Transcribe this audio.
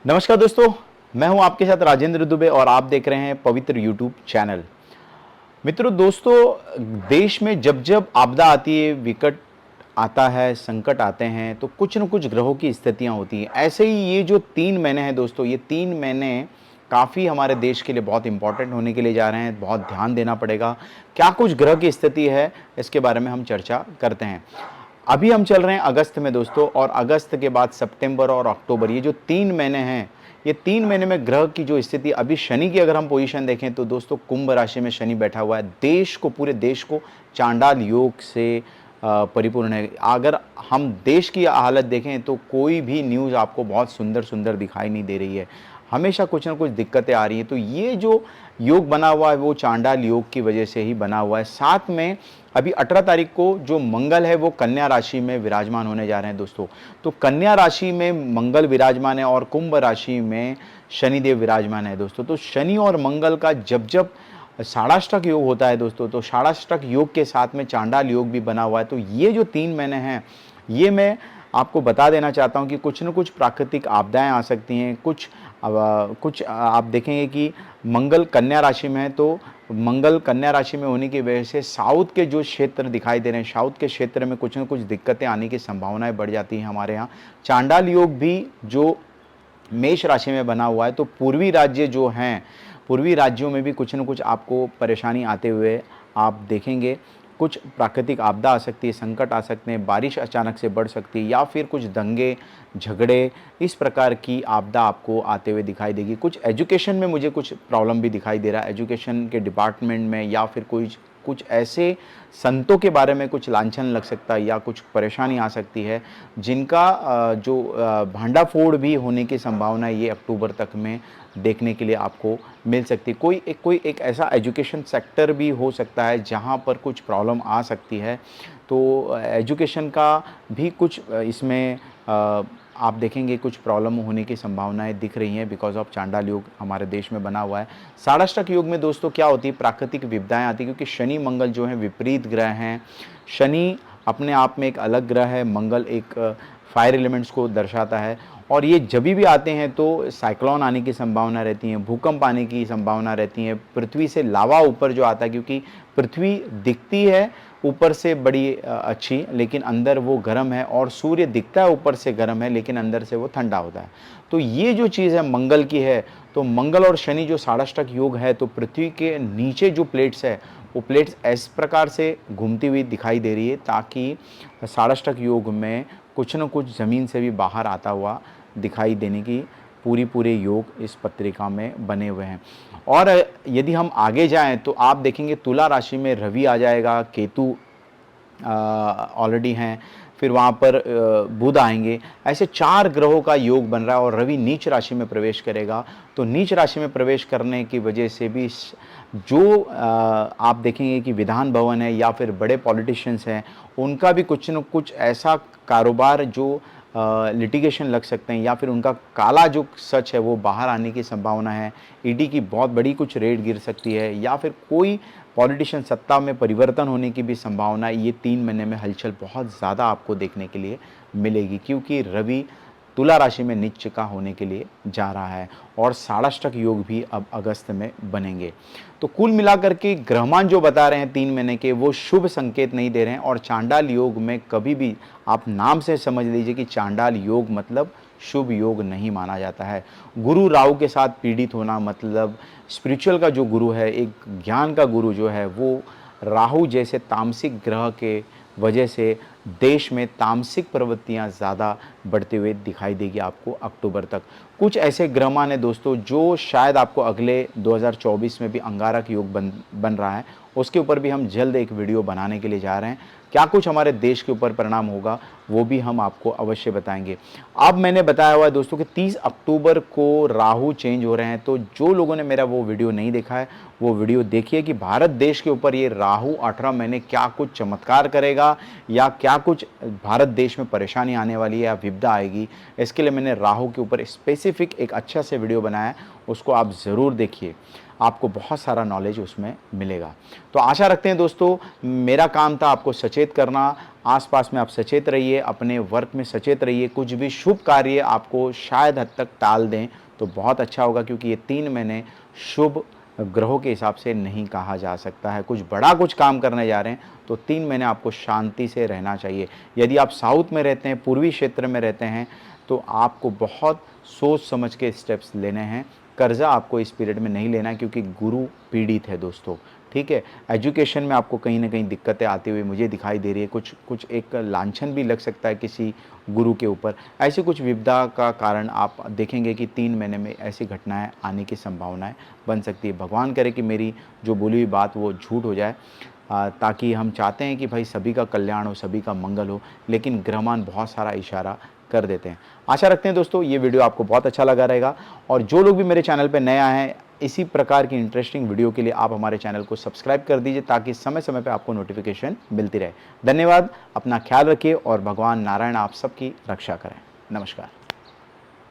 नमस्कार दोस्तों, मैं हूं आपके साथ राजेंद्र दुबे और आप देख रहे हैं पवित्र यूट्यूब चैनल। मित्रों दोस्तों, देश में जब जब आपदा आती है, विकट आता है, संकट आते हैं तो कुछ न कुछ ग्रहों की स्थितियां होती हैं। ऐसे ही ये जो 3 महीने हैं दोस्तों, ये 3 महीने काफ़ी हमारे देश के लिए बहुत इंपॉर्टेंट होने के लिए जा रहे हैं। बहुत ध्यान देना पड़ेगा। क्या कुछ ग्रह की स्थिति है, इसके बारे में हम चर्चा करते हैं। अभी हम चल रहे हैं अगस्त में दोस्तों, और अगस्त के बाद सितंबर और अक्टूबर, ये जो 3 महीने हैं, ये 3 महीने में ग्रह की जो स्थिति, अभी शनि की अगर हम पोजीशन देखें तो दोस्तों कुंभ राशि में शनि बैठा हुआ है। देश को, पूरे देश को चांडाल योग से परिपूर्ण है। अगर हम देश की हालत देखें तो कोई भी न्यूज़ आपको बहुत सुंदर सुंदर दिखाई नहीं दे रही है। हमेशा कुछ ना कुछ दिक्कतें आ रही हैं। तो ये जो योग बना हुआ है वो चांडाल योग की वजह से ही बना हुआ है। साथ में अभी 18 तारीख को जो मंगल है वो कन्या राशि में विराजमान होने जा रहे हैं दोस्तों। तो कन्या राशि में मंगल विराजमान है और कुंभ राशि में शनिदेव विराजमान है दोस्तों। तो शनि और मंगल का जब जब षाढ़ाष्टक योग होता है दोस्तों, तो षाढ़ाष्टक योग के साथ में चांडाल योग भी बना हुआ है। तो ये जो 3 महीने हैं, ये मैं आपको बता देना चाहता हूँ कि कुछ न कुछ प्राकृतिक आपदाएं आ सकती हैं। कुछ आप देखेंगे कि मंगल कन्या राशि में है, तो मंगल कन्या राशि में होने की वजह से साउथ के जो क्षेत्र दिखाई दे रहे हैं, साउथ के क्षेत्र में कुछ न कुछ दिक्कतें आने की संभावनाएं बढ़ जाती हैं हमारे यहाँ। चांडाल योग भी जो मेष राशि में बना हुआ है, तो पूर्वी राज्य जो हैं, पूर्वी राज्यों में भी कुछ न कुछ आपको परेशानी आते हुए आप देखेंगे। कुछ प्राकृतिक आपदा आ सकती है, संकट आ सकते हैं, बारिश अचानक से बढ़ सकती है, या फिर कुछ दंगे झगड़े, इस प्रकार की आपदा आपको आते हुए दिखाई देगी। कुछ एजुकेशन में मुझे कुछ प्रॉब्लम भी दिखाई दे रहा है, एजुकेशन के डिपार्टमेंट में, या फिर कुछ कुछ ऐसे संतों के बारे में कुछ लांछन लग सकता है या कुछ परेशानी आ सकती है, जिनका भांडाफोड़ भी होने की संभावना ये अक्टूबर तक में देखने के लिए आपको मिल सकती है। कोई एक ऐसा एजुकेशन सेक्टर भी हो सकता है जहाँ पर कुछ प्रॉब्लम आ सकती है। तो एजुकेशन का भी कुछ इसमें आप देखेंगे कुछ प्रॉब्लम होने की संभावनाएं दिख रही हैं, बिकॉज ऑफ चांडाल योग हमारे देश में बना हुआ है। षाढ़ाष्टक योग में दोस्तों क्या होती है, प्राकृतिक विपदाएं आती है, क्योंकि शनि मंगल जो है विपरीत ग्रह हैं। शनि अपने आप में एक अलग ग्रह है, मंगल एक फायर एलिमेंट्स को दर्शाता है, और ये जब भी आते हैं तो साइक्लोन आने की संभावना रहती है, भूकंप आने की संभावना रहती है। पृथ्वी से लावा ऊपर जो आता है, क्योंकि पृथ्वी दिखती है ऊपर से बड़ी अच्छी, लेकिन अंदर वो गर्म है, और सूर्य दिखता है ऊपर से गर्म है, लेकिन अंदर से वो ठंडा होता है। तो ये जो चीज़ है मंगल की है, तो मंगल और शनि जो षाढ़ाष्टक योग है, तो पृथ्वी के नीचे जो प्लेट्स है, वो प्लेट्स इस प्रकार से घूमती हुई दिखाई दे रही है, ताकि षाढ़ाष्टक योग में कुछ न कुछ ज़मीन से भी बाहर आता हुआ दिखाई देने की पूरे योग इस पत्रिका में बने हुए हैं। और यदि हम आगे जाएं तो आप देखेंगे तुला राशि में रवि आ जाएगा, केतु ऑलरेडी हैं, फिर वहाँ पर बुध आएंगे। ऐसे 4 ग्रहों का योग बन रहा है, और रवि नीच राशि में प्रवेश करेगा। तो नीच राशि में प्रवेश करने की वजह से भी जो आप देखेंगे कि विधान भवन है या फिर बड़े पॉलिटिशियंस हैं, उनका भी कुछ न कुछ ऐसा कारोबार जो लिटिगेशन लग सकते हैं, या फिर उनका काला जो सच है वो बाहर आने की संभावना है। ईडी की बहुत बड़ी कुछ रेड गिर सकती है, या फिर कोई पॉलिटिशियन सत्ता में परिवर्तन होने की भी संभावना है। ये 3 महीने में हलचल बहुत ज़्यादा आपको देखने के लिए मिलेगी, क्योंकि रवि तुला राशि में नीच का होने के लिए जा रहा है, और षाढ़ाष्टक योग भी अब अगस्त में बनेंगे। तो कुल मिलाकर के ग्रहमान जो बता रहे हैं 3 महीने के, वो शुभ संकेत नहीं दे रहे हैं। और चांडाल योग में कभी भी आप नाम से समझ लीजिए कि चांडाल योग मतलब शुभ योग नहीं माना जाता है। गुरु राहु के साथ पीड़ित होना, मतलब स्पिरिचुअल का जो गुरु है, एक ज्ञान का गुरु जो है, वो राहु जैसे तामसिक ग्रह के वजह से देश में तामसिक प्रवृत्तियां ज़्यादा बढ़ते हुए दिखाई देगी आपको अक्टूबर तक। कुछ ऐसे ग्रहमान है दोस्तों जो शायद आपको अगले 2024 में भी अंगारक योग बन रहा है, उसके ऊपर भी हम जल्द एक वीडियो बनाने के लिए जा रहे हैं। क्या कुछ हमारे देश के ऊपर परिणाम होगा वो भी हम आपको अवश्य बताएंगे। अब मैंने बताया हुआ है दोस्तों कि 30 अक्टूबर को राहु चेंज हो रहे हैं, तो जो लोगों ने मेरा वो वीडियो नहीं देखा है वो वीडियो देखिए कि भारत देश के ऊपर ये राहु 18 महीने क्या कुछ चमत्कार करेगा, या क्या कुछ भारत देश में परेशानी आने वाली है या विपदा आएगी। इसके लिए मैंने राहु के ऊपर स्पेसिफिक एक अच्छा से वीडियो बनाया है, उसको आप ज़रूर देखिए। आपको बहुत सारा नॉलेज उसमें मिलेगा। तो आशा रखते हैं दोस्तों, मेरा काम था आपको सचेत करना। आसपास में आप सचेत रहिए, अपने वर्क में सचेत रहिए, कुछ भी शुभ कार्य आपको शायद हद तक टाल दें तो बहुत अच्छा होगा, क्योंकि ये 3 महीने शुभ ग्रहों के हिसाब से नहीं कहा जा सकता है। कुछ बड़ा कुछ काम करने जा रहे हैं तो 3 महीने आपको शांति से रहना चाहिए। यदि आप साउथ में रहते हैं, पूर्वी क्षेत्र में रहते हैं, तो आपको बहुत सोच समझ के स्टेप्स लेने हैं। कर्जा आपको इस पीरियड में नहीं लेना है, क्योंकि गुरु पीड़ित है दोस्तों, ठीक है। एजुकेशन में आपको कहीं ना कहीं दिक्कतें आती हुई मुझे दिखाई दे रही है। कुछ एक लांछन भी लग सकता है किसी गुरु के ऊपर। ऐसे कुछ विपदा का कारण आप देखेंगे कि 3 महीने में ऐसी घटनाएं आने की संभावनाएं बन सकती है। भगवान करे कि मेरी जो बोली हुई बात वो झूठ हो जाए, ताकि हम चाहते हैं कि भाई सभी का कल्याण हो, सभी का मंगल हो, लेकिन ग्रहमान बहुत सारा इशारा कर देते हैं। आशा रखते हैं दोस्तों ये वीडियो आपको बहुत अच्छा लगा रहेगा, और जो लोग भी मेरे चैनल पे नए आए हैं, इसी प्रकार की इंटरेस्टिंग वीडियो के लिए आप हमारे चैनल को सब्सक्राइब कर दीजिए, ताकि समय समय पे आपको नोटिफिकेशन मिलती रहे। धन्यवाद, अपना ख्याल रखिए और भगवान नारायण आप सबकी रक्षा करें। नमस्कार।